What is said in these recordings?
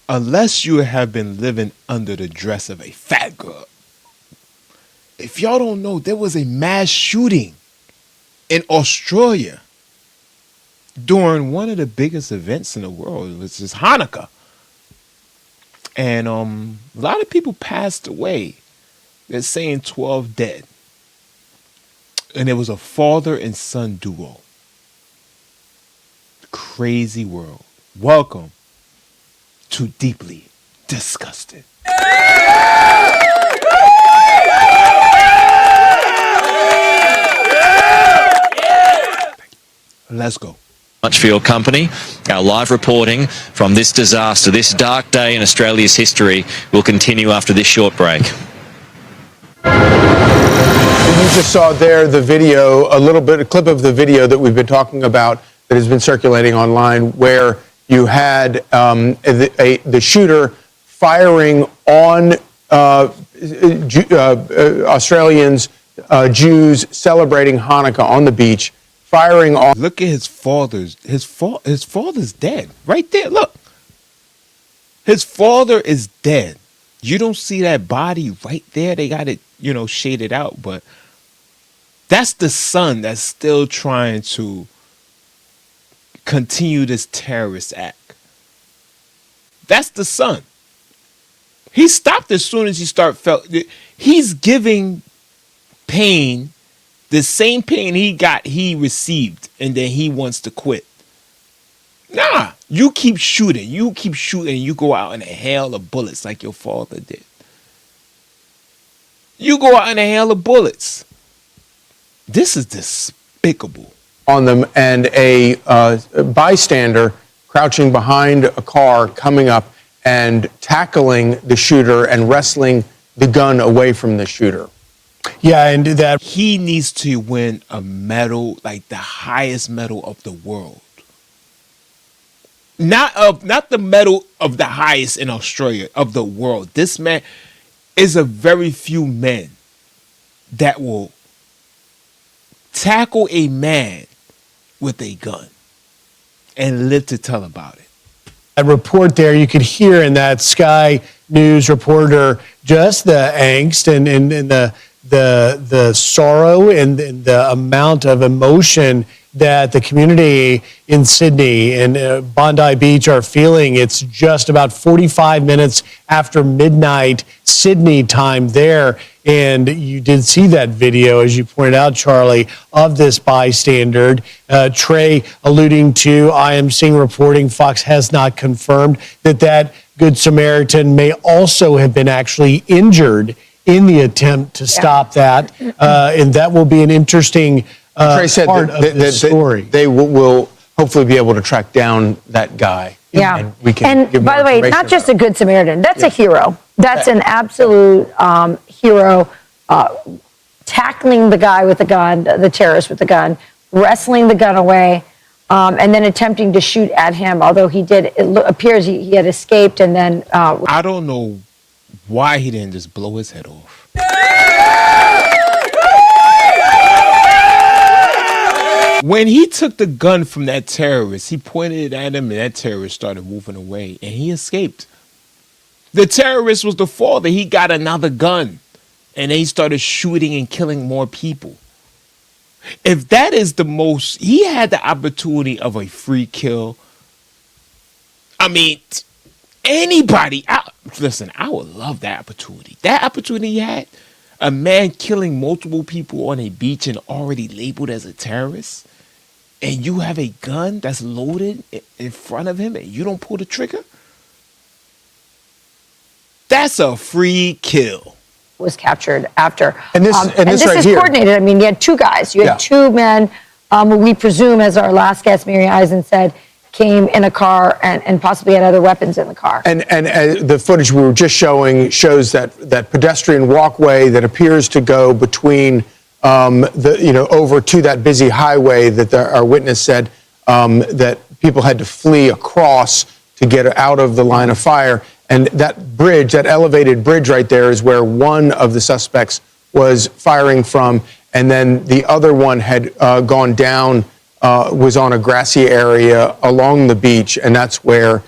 unless you have been living under the dress of a fat girl. If y'all don't know, there was a mass shooting in Australia during one of the biggest events in the world, which is Hanukkah. And a lot of people passed away. They're saying 12 dead. And it was a father and son duo. Crazy world. Welcome to Deeply Disgusted. Let's go. Much for your company. Our live reporting from this disaster, this dark day in Australia's history, will continue after this short break. You just saw there the video, a clip of the video that we've been talking about that has been circulating online, where you had the shooter firing on Australians, Jews celebrating Hanukkah on the beach, firing on. Look at his father's dead right there. Look, his father is dead. You don't see that body right there. They got it, shaded out, but that's the son that's still trying to continue this terrorist act. That's the son. He stopped as soon as he's giving pain, the same pain he received, and then he wants to quit. Nah, you keep shooting, you go out in a hail of bullets like your father did. You go out in a hail of bullets. This is despicable. On them, and a bystander crouching behind a car coming up and tackling the shooter and wrestling the gun away from the shooter. Yeah, and that he needs to win a medal, like the highest medal of the world. Not the medal of the highest in Australia, of the world. This man is a very few men that will tackle a man with a gun and live to tell about it. a report there, you could hear in that Sky News reporter just the angst and the sorrow and the amount of emotion that the community in Sydney and Bondi Beach are feeling. It's just about 45 minutes after midnight Sydney time there. And you did see that video, as you pointed out, Charlie, of this bystander. Trey alluding to, I am seeing reporting, Fox has not confirmed that Good Samaritan may also have been actually injured in the attempt to stop that. And that will be an interesting Trey said part of this story. They will hopefully be able to track down that guy. Yeah. And we can give by the way, not just a Good Samaritan. That's a hero. That's an absolute hero. Tackling the guy with the gun, the terrorist with the gun, wrestling the gun away, and then attempting to shoot at him. Although it appears he had escaped, and then I don't know why he didn't just blow his head off. When he took the gun from that terrorist, he pointed it at him, and that terrorist started moving away, and he escaped. The terrorist was the father. He got another gun, and then he started shooting and killing more people. If that is the most, he had the opportunity of a free kill. I mean, anybody, listen, I would love that opportunity. That opportunity he had, a man killing multiple people on a beach and already labeled as a terrorist, and you have a gun that's loaded in front of him and you don't pull the trigger? That's a free kill. Was captured after. And this is right here. Coordinated. I mean, you had two guys. You had two men who we presume, as our last guest, Mary Eisen, said, came in a car and possibly had other weapons in the car. And the footage we were just showing shows that pedestrian walkway that appears to go between over to that busy highway that our witness said that people had to flee across to get out of the line of fire. And that bridge, that elevated bridge right there, is where one of the suspects was firing from, and then the other one had gone down, was on a grassy area along the beach, and that's where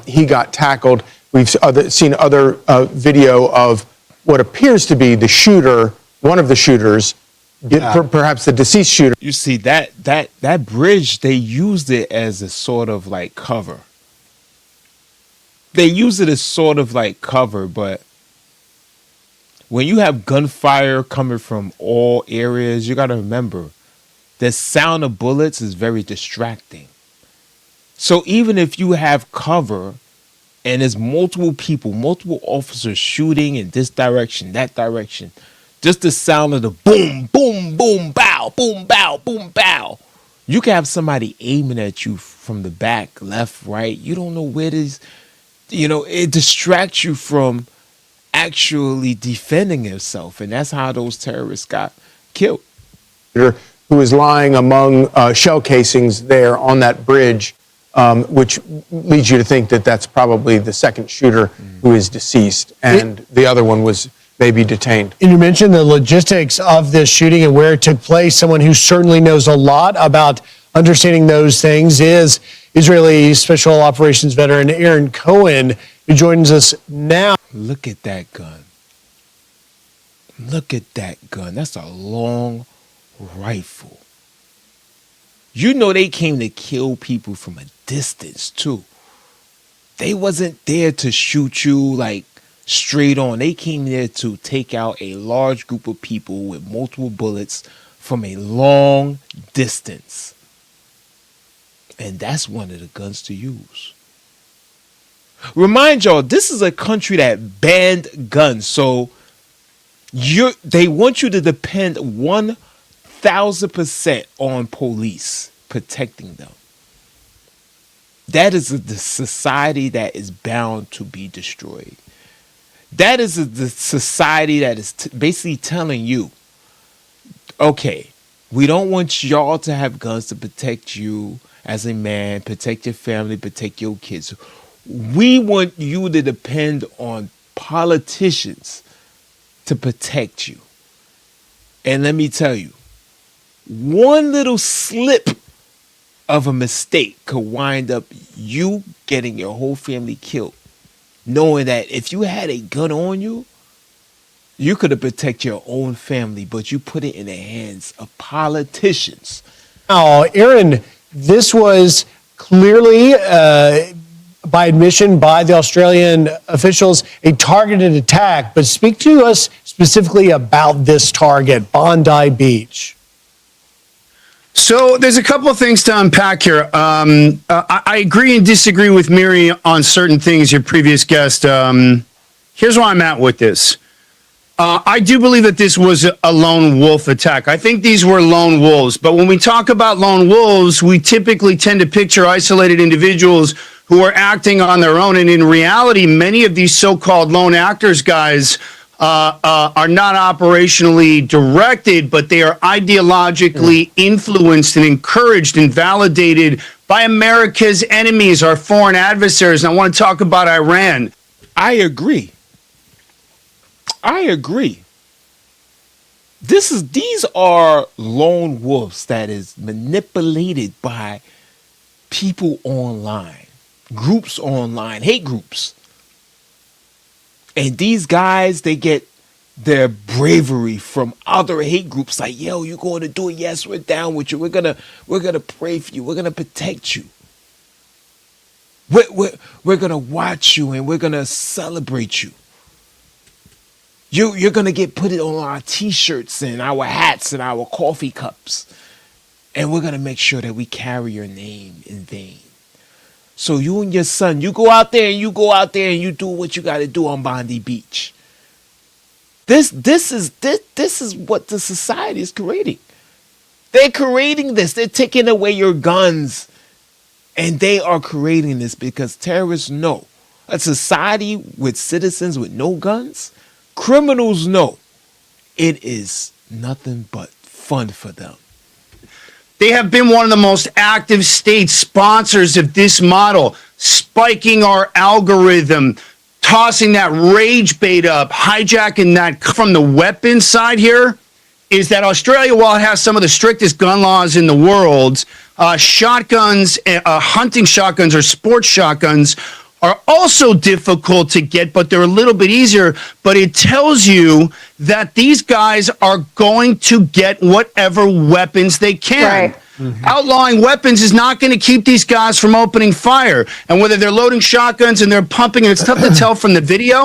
he got tackled. we've seen other video of what appears to be the shooter, one of the shooters, perhaps the deceased shooter. You see that bridge, they used it as a sort of like cover. They use it as sort of like cover, but when you have gunfire coming from all areas, you got to remember the sound of bullets is very distracting. So even if you have cover and there's multiple people, multiple officers shooting in this direction, that direction, just the sound of the boom, boom, boom, bow, boom, bow, boom, bow. You can have somebody aiming at you from the back, left, right. You don't know where it is. It distracts you from actually defending himself. And that's how those terrorists got killed. Who is lying among shell casings there on that bridge, which leads you to think that that's probably the second shooter who is deceased, and the other one was maybe detained. And you mentioned the logistics of this shooting and where it took place. Someone who certainly knows a lot about understanding those things is Israeli Special Operations veteran Aaron Cohen, who joins us now. Look at that gun. Look at that gun. That's a long rifle. You know they came to kill people from a distance too. They wasn't there to shoot you like straight on. They came there to take out a large group of people with multiple bullets from a long distance. And that's one of the guns to use. Remind y'all, this is a country that banned guns. So they want you to depend 1,000% on police protecting them. That is the society that is bound to be destroyed. That is the society that is basically telling you, okay, we don't want y'all to have guns to protect you as a man, protect your family, protect your kids. We want you to depend on politicians to protect you. And let me tell you, one little slip of a mistake could wind up you getting your whole family killed. Knowing that if you had a gun on you, you could have protected your own family, but you put it in the hands of politicians. Now, Aaron, this was clearly, by admission by the Australian officials, a targeted attack. But speak to us specifically about this target, Bondi Beach. So there's a couple of things to unpack here. I agree and disagree with Miri on certain things, your previous guest. Here's where I'm at with this. I do believe that this was a lone wolf attack. I think these were lone wolves. But when we talk about lone wolves, we typically tend to picture isolated individuals who are acting on their own. And in reality, many of these so-called lone actors, guys, are not operationally directed, but they are ideologically influenced and encouraged and validated by America's enemies, our foreign adversaries. And I want to talk about Iran. I agree. These are lone wolves that is manipulated by people online, groups online, hate groups. And these guys, they get their bravery from other hate groups like, yo, you going to do it? Yes, we're down with you. We're gonna pray for you. We're gonna protect you. We're gonna watch you and we're gonna celebrate you. You're gonna get put it on our t-shirts and our hats and our coffee cups. And we're gonna make sure that we carry your name in vain. So you and your son, you go out there and you do what you got to do on Bondi Beach. This is what the society is creating. They're creating this. They're taking away your guns. And they are creating this because terrorists know. A society with citizens with no guns, criminals know it is nothing but fun for them. They have been one of the most active state sponsors of this model, spiking our algorithm, tossing that rage bait up, hijacking that from the weapons side here, is that Australia, while it has some of the strictest gun laws in the world, shotguns, hunting shotguns or sports shotguns are also difficult to get, but they're a little bit easier. But it tells you that these guys are going to get whatever weapons they can. Right. Outlawing weapons is not going to keep these guys from opening fire. And whether they're loading shotguns and they're pumping, and it's tough to tell from the video,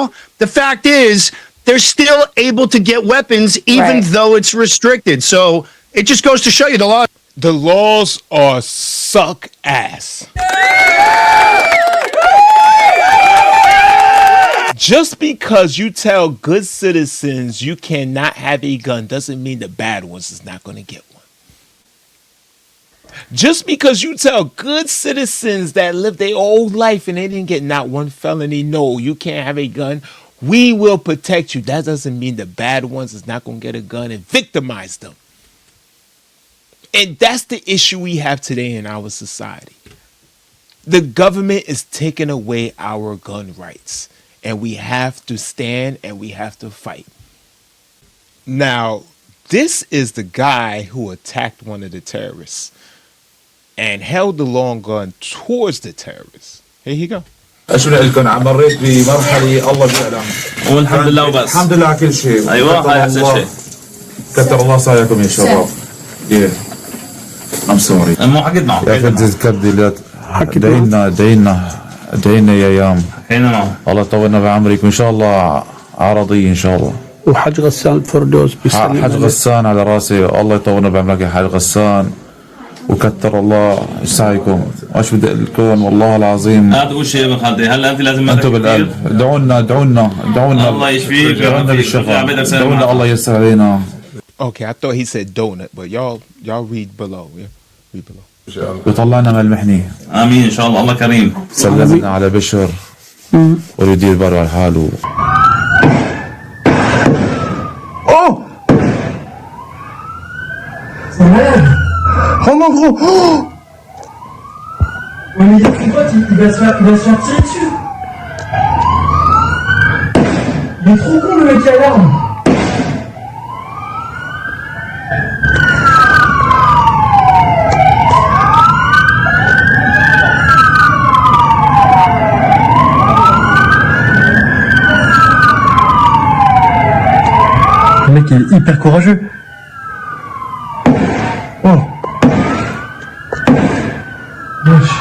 the fact is they're still able to get weapons even Right. though it's restricted. So it just goes to show you the law. The laws are suck ass. Just because you tell good citizens you cannot have a gun doesn't mean the bad ones is not going to get one. Just because you tell good citizens that live their whole life and they didn't get not one felony, no, you can't have a gun, we will protect you. That doesn't mean the bad ones is not going to get a gun and victimize them. And that's the issue we have today in our society. The government is taking away our gun rights. And we have to stand and we have to fight. Now, this is the guy who attacked one of the terrorists and held the long gun towards the terrorists. Here you go. اشرح لكم مريت بمرحله الله بيعلم والحمد لله وبس. الحمد لله على كل شيء. ايوه هاي احسن شيء. كتر الله سعيكم يا شباب. Yeah. I'm sorry. مو حقد معه. يا فندم الكبدي دعينا يا ايام. حكينا معه. الله يطولنا بعمرك وان شاء الله عرضي ان شاء الله. وحج غسان الفردوس بيسلم حج غسان على راسي الله يطولنا بعمرك يا حاج غسان وكتر الله سعيكم وايش بدي اقول لكم والله العظيم لا تقول شيء يا خالتي هلا انت لازم انتم بالقلب دعونا الله يشفيك دعونا بالشفاء دعونا الله ييسر علينا. Okay, I thought he said donut, but y'all read below. Yeah, read below. وطلعنا من المحنة. امين ان شاء الله الله كريم. سلمنا على بشر ويدير باله على حاله. Oh mon gros. Oh Ouais, mais ton pote, il va se faire tirer dessus. Il est trop con le mec à l'arme. Le mec il est hyper courageux. Oh. Wesh.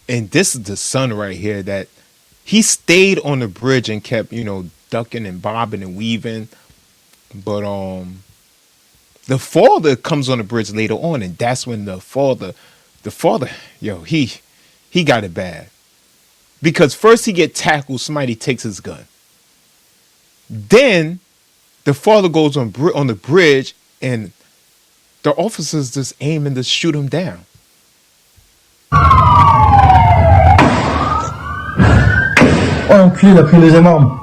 And this is the son right here that he stayed on the bridge and kept, ducking and bobbing and weaving. But the father comes on the bridge later on, and that's when the father, he got it bad. Because first he get tackled, somebody takes his gun. Then the father goes on the bridge, and the officers just aim and just shoot him down. Oh l'enculé, il a pris une deuxième arme.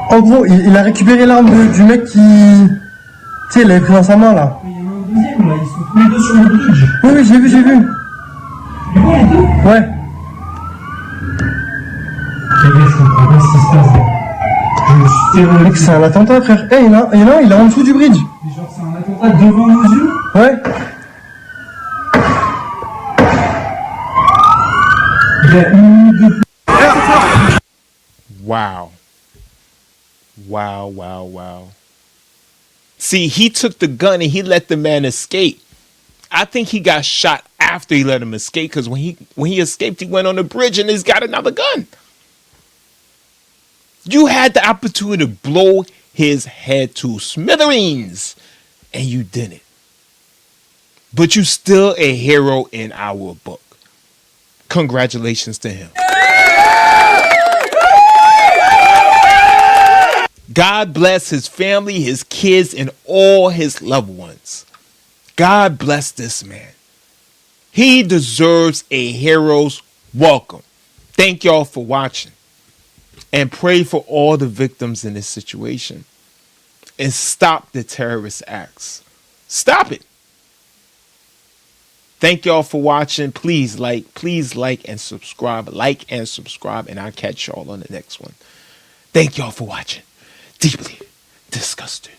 En gros, il a récupéré l'arme du mec qui... Tu sais, il l'avait pris dans sa main là. Il y en a un deuxième là, ils sont tous les deux sur le bridge. Oui, j'ai vu. Tu les vois les deux? Ouais. Je comprends pas ce qui se passe là. Mec, c'est un attentat, frère. Eh, il y en a un, il est en dessous du bridge. Mais genre, c'est un attentat devant nos yeux? Ouais. Il y a une minute de plus. Wow. See, he took the gun and he let the man escape. I think he got shot after he let him escape, because when he escaped, he went on the bridge and he's got another gun. You had the opportunity to blow his head to smithereens, and you didn't. But you still a hero in our book. Congratulations to him. God bless his family, his kids, and all his loved ones. God bless this man. He deserves a hero's welcome. Thank y'all for watching. And pray for all the victims in this situation. And stop the terrorist acts. Stop it. Thank y'all for watching. Please like and subscribe. Like and subscribe. And I'll catch y'all on the next one. Thank y'all for watching. Deeply disgusted.